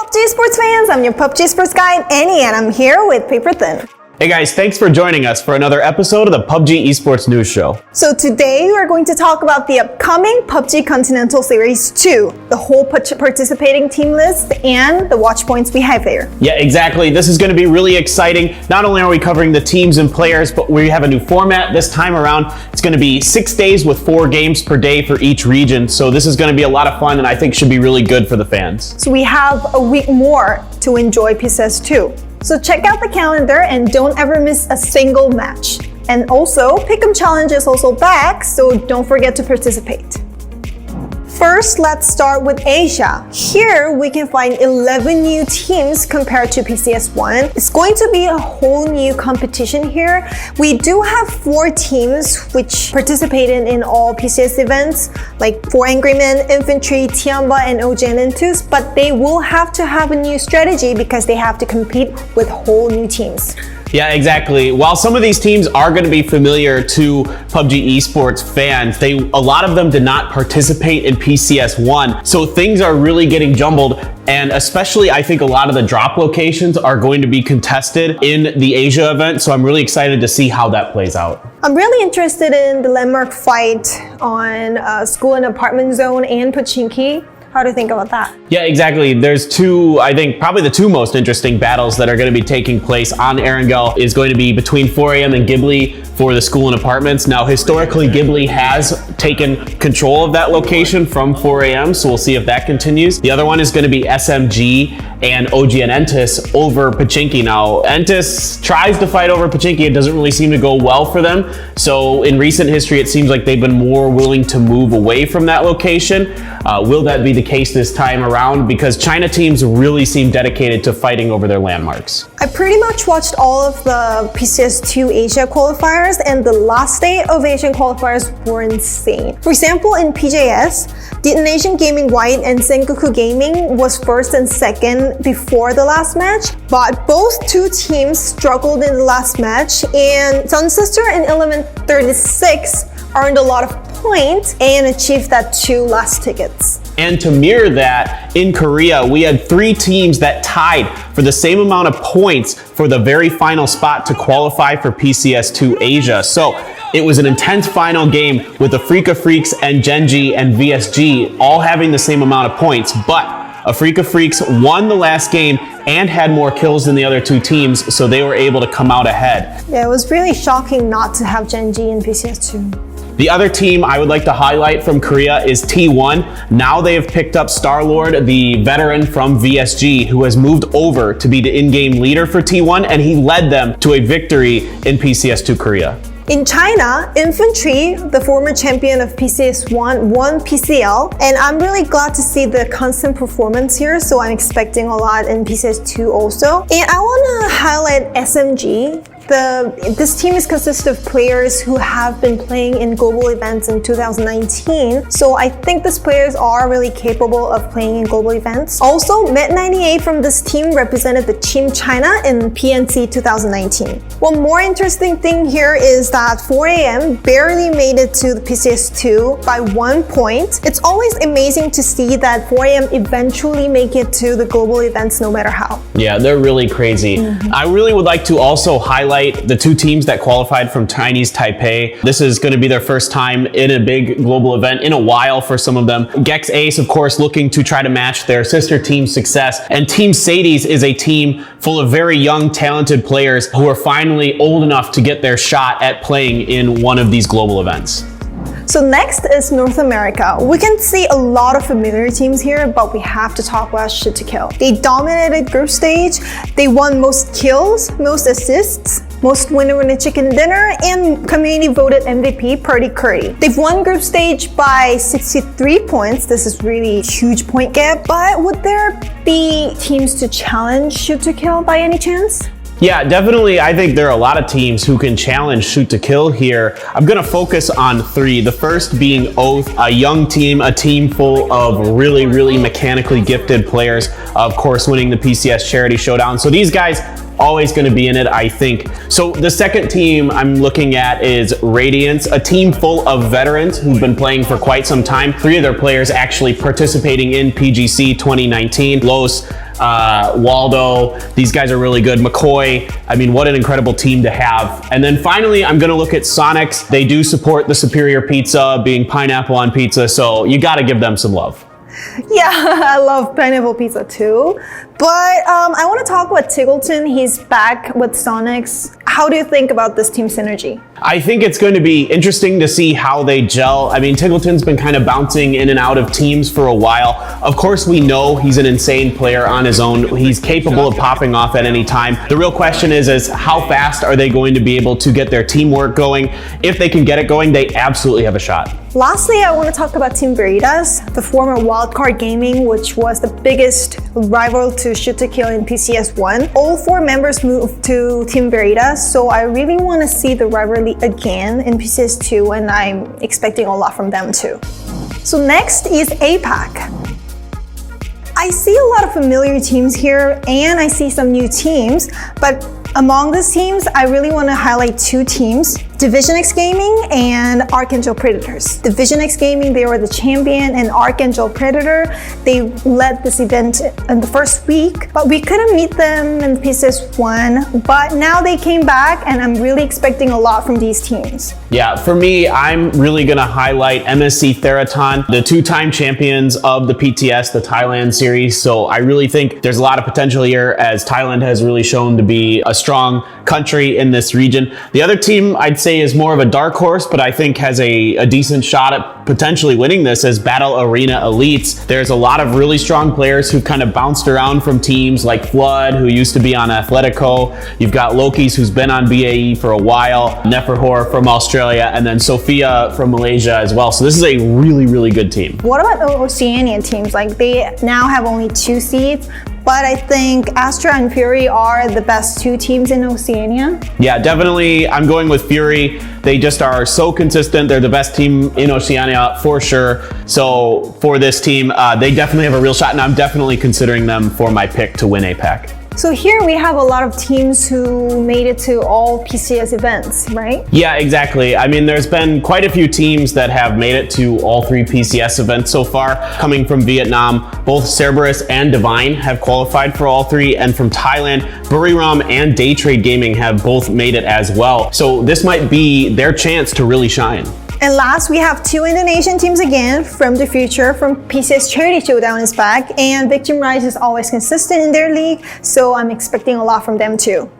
PUBG Esports fans, I'm your PUBG Esports guide, Annie, and I'm here with Paper Thin. Hey guys, thanks for joining us for another episode of the PUBG Esports News Show. So today we're going to talk about the upcoming PUBG Continental Series 2, the whole participating team list, and the watch points we have there. Yeah, exactly. This is going to be really exciting. Not only are we covering the teams and players, but we have a new format this time around. It's going to be 6 days with 4 games per day for each region. So this is going to be a lot of fun and I think should be really good for the fans. So we have a week more to enjoy PCS2. So check out the calendar and don't ever miss a single match. And also, Pick'em Challenge is also back, so don't forget to participate. First, let's start with Asia. Here, we can find 11 new teams compared to PCS1. It's going to be a whole new competition here. We do have 4 teams which participated in all PCS events, like 4 Angry Men, Infantry, Tiamba, and OGN2s, but they will have to have a new strategy because they have to compete with whole new teams. Yeah, exactly. While some of these teams are going to be familiar to PUBG Esports fans, a lot of them did not participate in PCS1. So things are really getting jumbled, and especially I think a lot of the drop locations are going to be contested in the Asia event. So I'm really excited to see how that plays out. I'm really interested in the landmark fight on School and Apartment Zone and Pochinki. How do you think about that? Yeah, exactly. There's 2, I think probably the 2 most interesting battles that are going to be taking place on Erangel is going to be between 4 AM and Ghibli for the School and Apartments. Now, historically, Ghibli has taken control of that location from 4 AM, so we'll see if that continues. The other one is going to be SMG and OGN Entis over Pochinki. Now, Entis tries to fight over Pochinki. It doesn't really seem to go well for them. So in recent history, it seems like they've been more willing to move away from that location. Will that be the case this time around? Because China teams really seem dedicated to fighting over their landmarks. I pretty much watched all of the PCS2 Asia qualifiers, and the last day of Asian qualifiers were insane. For example, in PJS, Detonation Gaming White and Sengoku Gaming was first and second before the last match, but both 2 teams struggled in the last match, and Sun Sister and Element 36 earned a lot of points and achieved that 2 last tickets. And to mirror that, in Korea, we had 3 teams that tied for the same amount of points for the very final spot to qualify for PCS2 Asia. So it was an intense final game with the Afrika Freaks and Genji and VSG all having the same amount of points, but Afrika Freaks won the last game and had more kills than the other 2 teams, so they were able to come out ahead. Yeah, it was really shocking not to have Genji in PCS2. The other team I would like to highlight from Korea is T1. Now they have picked up Starlord, the veteran from VSG, who has moved over to be the in-game leader for T1, and he led them to a victory in PCS2 Korea. In China, Infantry, the former champion of PCS1, won PCL, and I'm really glad to see the constant performance here, so I'm expecting a lot in PCS2 also. And I want to highlight SMG. This team is consisted of players who have been playing in global events in 2019, so I think these players are really capable of playing in global events. Also, Met98 from this team represented the Team China in PNC 2019. One more interesting thing here is that 4 AM barely made it to the PCS2 by 1 point. It's always amazing to see that 4 AM eventually make it to the global events no matter how. Yeah, they're really crazy. I really would like to also highlight the 2 teams that qualified from Chinese Taipei. This is going to be their first time in a big global event in a while for some of them. Gex Ace, of course, looking to try to match their sister team's success. And Team Sadie's is a team full of very young, talented players who are finally old enough to get their shot at playing in one of these global events. So next is North America. We can see a lot of familiar teams here, but we have to talk about Shoot to Kill. They dominated group stage, they won most kills, most assists, most winner in a chicken dinner, and community voted MVP Purdy Curry. They've won group stage by 63 points. This is really a huge point gap, but would there be teams to challenge Shoot to Kill by any chance? Yeah, definitely. I think there are a lot of teams who can challenge Shoot to Kill here. I'm going to focus on 3. The first being Oath, a young team, a team full of really, really mechanically gifted players, of course, winning the PCS Charity Showdown. So these guys always going to be in it, I think. So the second team I'm looking at is Radiance, a team full of veterans who've been playing for quite some time. 3 of their players actually participating in PGC 2019. Los, Waldo, these guys are really good. McCoy, I mean, what an incredible team to have. And then finally, I'm gonna look at Sonics. They do support the superior pizza, being pineapple on pizza, so you gotta give them some love. Yeah, I love pineapple pizza too. But I want to talk about Tiggleton. He's back with Sonics. How do you think about this team synergy? I think it's going to be interesting to see how they gel. I mean, Tiggleton's been kind of bouncing in and out of teams for a while. Of course, we know he's an insane player on his own. He's capable of popping off at any time. The real question is how fast are they going to be able to get their teamwork going? If they can get it going, they absolutely have a shot. Lastly, I want to talk about Team Veritas, the former Wildcard Gaming, which was the biggest rival to Shoot to Kill in PCS1. All 4 members moved to Team Veritas, so I really want to see the rivalry again in PCS2, and I'm expecting a lot from them too. So next is APAC. I see a lot of familiar teams here, and I see some new teams, but among these teams, I really want to highlight 2 teams, Division X Gaming and Archangel Predators. Division X Gaming, they were the champion, and Archangel Predator, they led this event in the first week, but we couldn't meet them in PCS1, but now they came back, and I'm really expecting a lot from these teams. Yeah, for me, I'm really going to highlight MSC Theraton, the 2-time champions of the PTS, the Thailand series. So I really think there's a lot of potential here, as Thailand has really shown to be a strong country in this region. The other team I'd say is more of a dark horse, but I think has a decent shot at potentially winning this, as Battle Arena Elites. There's a lot of really strong players who've kind of bounced around from teams like Flood, who used to be on Atletico. You've got Loki's, who's been on BAE for a while, Neferhor from Australia, and then Sophia from Malaysia as well. So this is a really, really good team. What about the Oceania teams? Like, they now have only 2 seeds, but I think Astra and Fury are the best 2 teams in Oceania. Yeah, definitely. I'm going with Fury. They just are so consistent. They're the best team in Oceania for sure. So for this team, they definitely have a real shot, and I'm definitely considering them for my pick to win APAC. So here we have a lot of teams who made it to all PCS events, right? Yeah, exactly. I mean, there's been quite a few teams that have made it to all 3 PCS events so far. Coming from Vietnam, both Cerberus and Divine have qualified for all 3, and from Thailand, Buriram and Daytrade Gaming have both made it as well. So this might be their chance to really shine. And last, we have 2 Indonesian teams again from the future. From PCS Charity Showdown is back, and Victim Rise is always consistent in their league, so I'm expecting a lot from them too.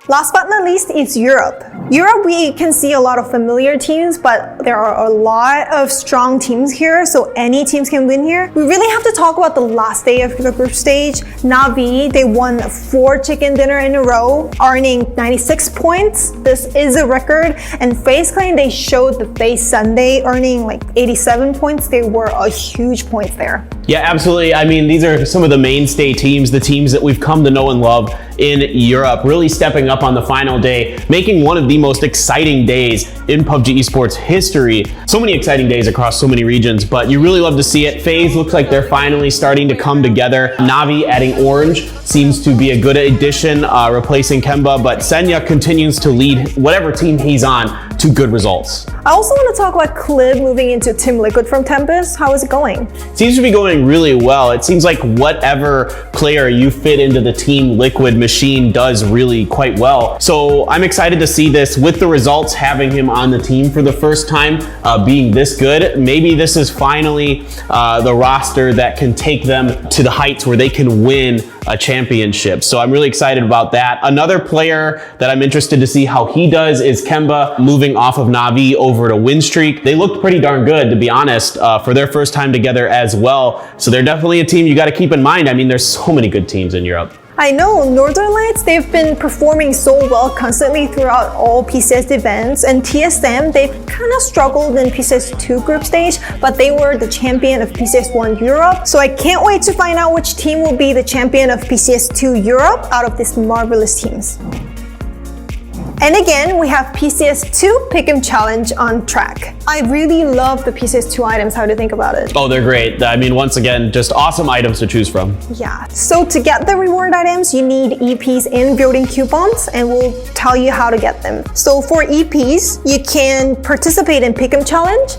Last but not least is Europe. Europe, we can see a lot of familiar teams, but there are a lot of strong teams here, so any teams can win here. We really have to talk about the last day of the group stage. Navi, they won 4 chicken dinner in a row, earning 96 points. This is a record. And FaZe Clan, they showed the FaZe Sunday, earning like 87 points. They were a huge points there. Yeah, absolutely. I mean, these are some of the mainstay teams, the teams that we've come to know and love in Europe, really stepping up on the final day, making one of the most exciting days in PUBG Esports history. So many exciting days across so many regions, but you really love to see it. FaZe looks like they're finally starting to come together. Navi adding Orange seems to be a good addition, replacing Kemba, but Senya continues to lead whatever team he's on to good results. I also want to talk about Clib moving into Team Liquid from Tempest. How is it going? Seems to be going really well. It seems like whatever player you fit into the Team Liquid machine does really quite well. So I'm excited to see this with the results, having him on the team for the first time, being this good. Maybe this is finally the roster that can take them to the heights where they can win a championship. So I'm really excited about that. Another player that I'm interested to see how he does is Kemba, moving off of Navi over to Winstreak. They looked pretty darn good, to be honest, for their first time together as well. So they're definitely a team you got to keep in mind. I mean, there's so many good teams in Europe. I know, Northern Lights, they've been performing so well constantly throughout all PCS events, and TSM, they've kind of struggled in PCS2 group stage, but they were the champion of PCS1 Europe. So I can't wait to find out which team will be the champion of PCS2 Europe out of these marvelous teams. And again, we have PCS2 Pick'em Challenge on track. I really love the PCS2 items. How do you think about it? Oh, they're great. I mean, once again, just awesome items to choose from. Yeah. So to get the reward items, you need EPs and building coupons, and we'll tell you how to get them. So for EPs, you can participate in Pick'em Challenge,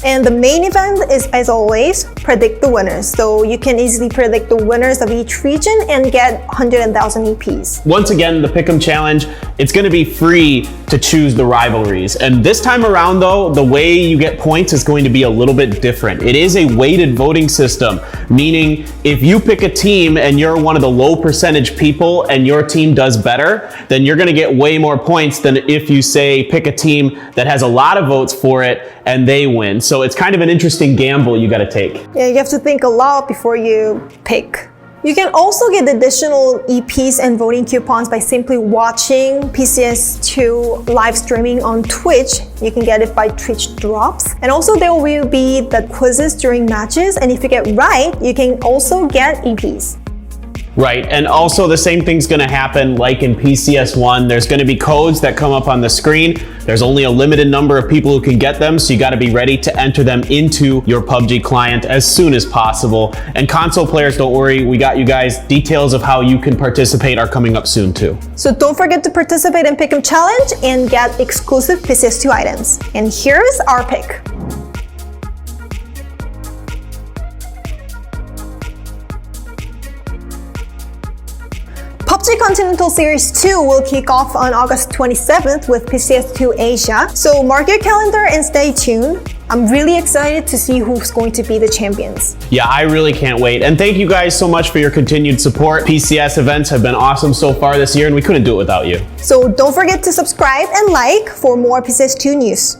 And the main event is, as always, predict the winners. So you can easily predict the winners of each region and get 100,000 EPs. Once again, the Pick'em Challenge, it's going to be free to choose the rivalries. And this time around though, the way you get points is going to be a little bit different. It is a weighted voting system, meaning if you pick a team and you're one of the low percentage people and your team does better, then you're going to get way more points than if you say pick a team that has a lot of votes for it and they win. So it's kind of an interesting gamble you got to take. Yeah, you have to think a lot before you pick. You can also get additional EPs and voting coupons by simply watching PCS2 live streaming on Twitch. You can get it by Twitch drops. And also there will be the quizzes during matches, and if you get right, you can also get EPs. Right, and also the same thing's gonna happen like in PCS1. There's gonna be codes that come up on the screen. There's only a limited number of people who can get them, so you gotta be ready to enter them into your PUBG client as soon as possible. And console players, don't worry, we got you guys. Details of how you can participate are coming up soon too. So don't forget to participate in Pick'em Challenge and get exclusive PCS2 items. And here's our pick. PUBG Continental Series 2 will kick off on August 27th with PCS2 Asia. So mark your calendar and stay tuned. I'm really excited to see who's going to be the champions. Yeah, I really can't wait. And thank you guys so much for your continued support. PCS events have been awesome so far this year and we couldn't do it without you. So don't forget to subscribe and like for more PCS2 news.